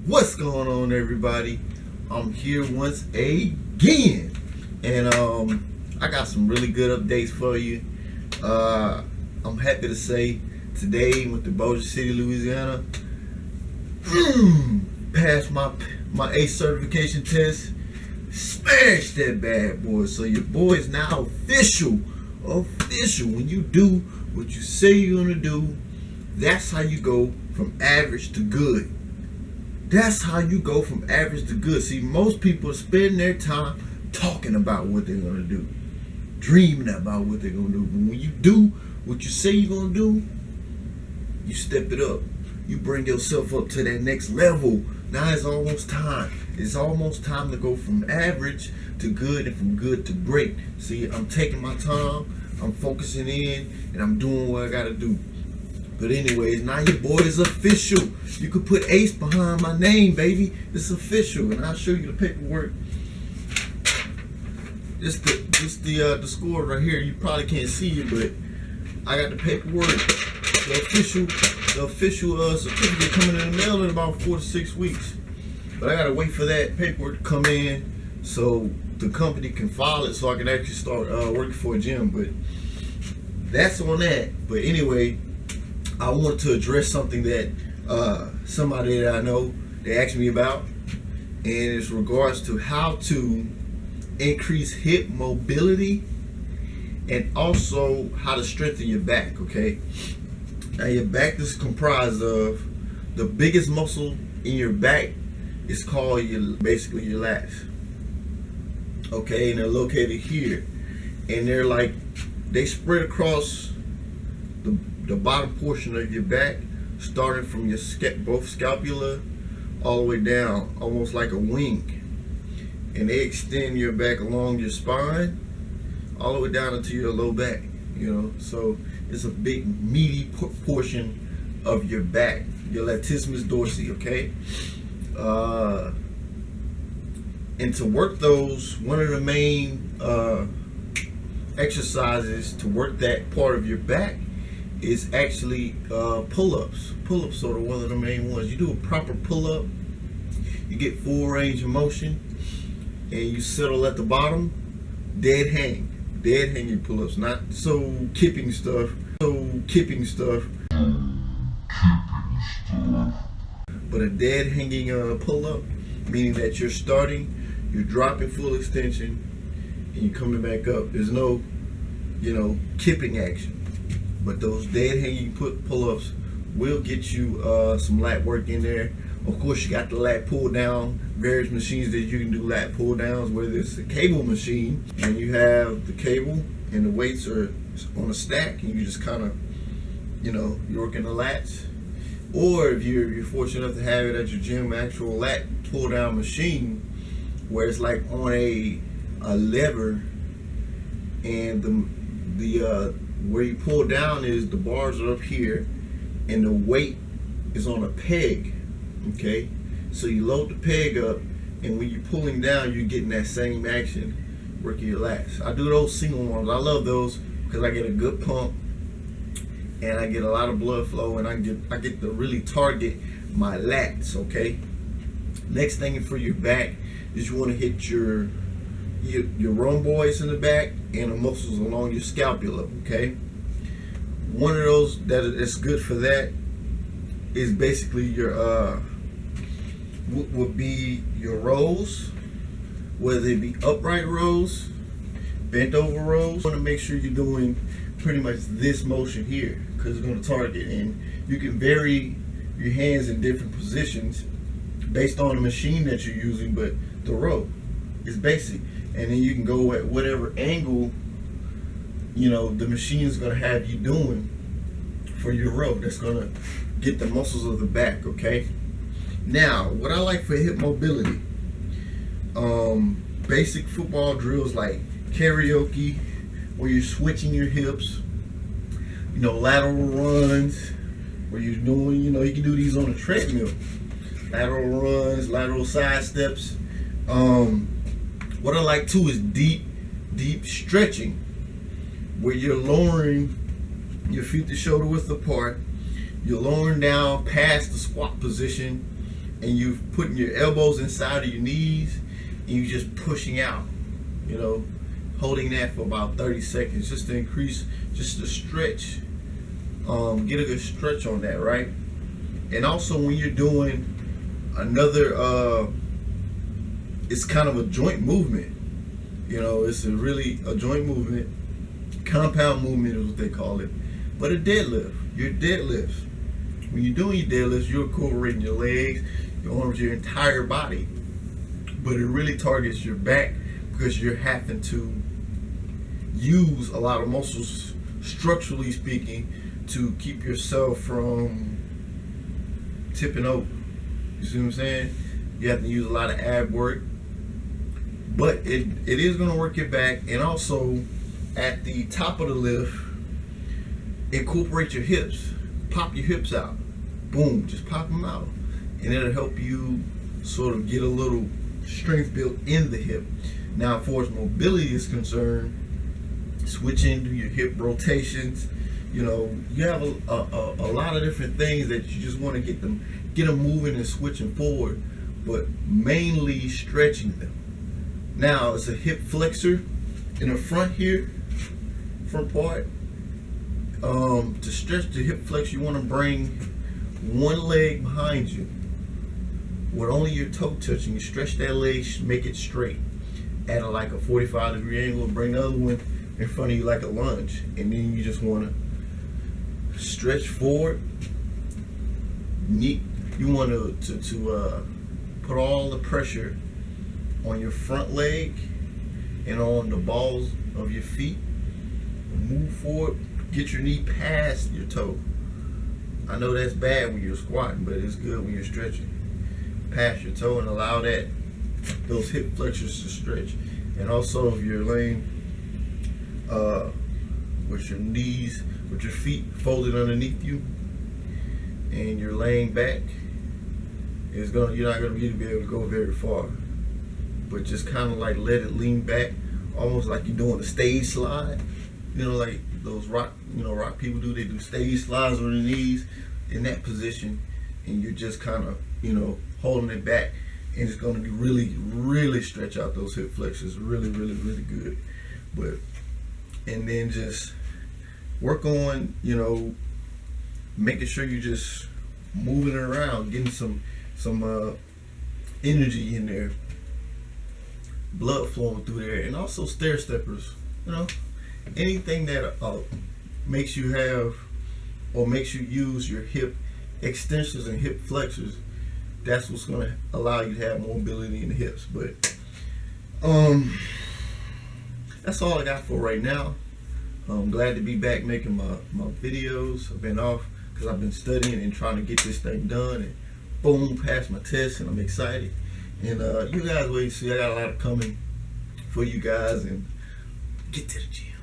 What's going on, everybody? I'm here once again, and I got some really good updates for you. I'm happy to say today went to Bossier City, Louisiana. Passed my ACE certification test. Smashed that bad boy. So your boy is now official. When you do what you say you're gonna do, that's how you go from average to good. That's how you go from average to good. See, most people spend their time talking about what they're gonna do, dreaming about what they're gonna do. But when you do what you say you're gonna do, you step it up. You bring yourself up to that next level. Now it's almost time. It's almost time to go from average to good and from good to great. See, I'm taking my time, I'm focusing in, and I'm doing what I gotta do. But anyways, now your boy is official. You could put ACE behind my name, baby. It's official, and I'll show you the paperwork. Just the score right here. You probably can't see it, but I got the paperwork. The official certificate coming in the mail in about 4 to 6 weeks. But I gotta wait for that paperwork to come in so the company can file it, so I can actually start working for a gym. But that's on that. But anyway, I wanted to address something that somebody that I know, they asked me about, and it's regards to how to increase hip mobility and also how to strengthen your back. Okay, now your back is comprised of the biggest muscle in your back is called basically your lats. Okay, and they're located here, and they spread across the bottom portion of your back, starting from your both scapula all the way down, almost like a wing, and they extend your back along your spine all the way down into your low back. So it's a big meaty portion of your back, your latissimus dorsi. Okay, and to work those, one of the main exercises to work that part of your back is actually pull-ups. Pull-ups are one of the main ones. You do a proper pull-up, you get full range of motion, and you settle at the bottom, dead hanging pull-ups, not so kipping stuff, but a dead hanging pull-up, meaning that you're starting, you're dropping full extension, and you're coming back up. There's no, kipping action. But those dead hanging pull-ups will get you some lat work in there. Of course, you got the lat pull down, various machines that you can do lat pull downs, whether it's a cable machine and you have the cable and the weights are on a stack and you just kind of, you're working the lats. Or if you're fortunate enough to have it at your gym, actual lat pull down machine where it's like on a lever, and the where you pull down is the bars are up here and the weight is on a peg. Okay, so you load the peg up, and when you're pulling down, you're getting that same action working your lats. I do those single ones. I love those because I get a good pump and I get a lot of blood flow, and I get to really target my lats. Okay, next thing for your back is you want to hit your rhomboids in the back and the muscles along your scapula. Okay, one of those that is good for that is basically your would be your rows, whether it be upright rows, bent over rows. You want to make sure you're doing pretty much this motion here, because it's going to target, and you can vary your hands in different positions based on the machine that you're using, but the row is basic. And then you can go at whatever angle the machine is going to have you doing for your row. That's going to get the muscles of the back. Okay, now what I like for hip mobility, basic football drills like karaoke, where you're switching your hips, lateral runs, where you're doing, you can do these on a treadmill, lateral runs, lateral side steps. What I like too is deep stretching, where you're lowering your feet to shoulder width apart. you're lowering down past the squat position, and you're putting your elbows inside of your knees, and you're just pushing out, you know, holding that for about 30 seconds just to increase, just to stretch, get a good stretch on that, right? And also when you're doing another, it's kind of a joint movement, you know, it's a joint movement, compound movement is what they call it, but a deadlift, your deadlifts. When you're doing your deadlifts, you're incorporating your legs, your arms, your entire body, but it really targets your back because you're having to use a lot of muscles, structurally speaking, to keep yourself from tipping over. You see what I'm saying? You have to use a lot of ab work, but it is going to work your back. And also at the top of the lift, incorporate your hips. Pop your hips out. Boom, just pop them out, and it'll help you sort of get a little strength built in the hip. Now, as far as mobility is concerned, switching to your hip rotations, you know, you have a lot of different things that you just want to get them moving and switching forward, but mainly stretching them. Now, it's a hip flexor in the front here, front part. To stretch the hip flex, you want to bring one leg behind you with only your toe touching. You stretch that leg, make it straight at like a 45-degree angle, bring the other one in front of you like a lunge, and then you just want to stretch forward. You want to put all the pressure on your front leg and on the balls of your feet. Move forward, get your knee past your toe. I know that's bad when you're squatting, but it's good when you're stretching. Past your toe and allow those hip flexors to stretch. And also if you're laying with your knees, with your feet folded underneath you, and you're laying back, you're not gonna be able to go very far. But just kind of like let it lean back, almost like you're doing a stage slide. You know, like those rock people do. They do stage slides on their knees in that position, and you're just kind of, holding it back, and it's going to really, really stretch out those hip flexors, really, really, really good. And then just work on, making sure you're just moving it around, getting some energy in there, blood flowing through there, and also stair steppers. Anything that makes you have or makes you use your hip extensions and hip flexors, that's what's going to allow you to have mobility in the hips. But that's all I got for right now. I'm glad to be back making my videos. I've been off because I've been studying and trying to get this thing done, and boom, passed my test, and I'm excited. And you guys wait and see. I got a lot coming for you guys, and get to the gym.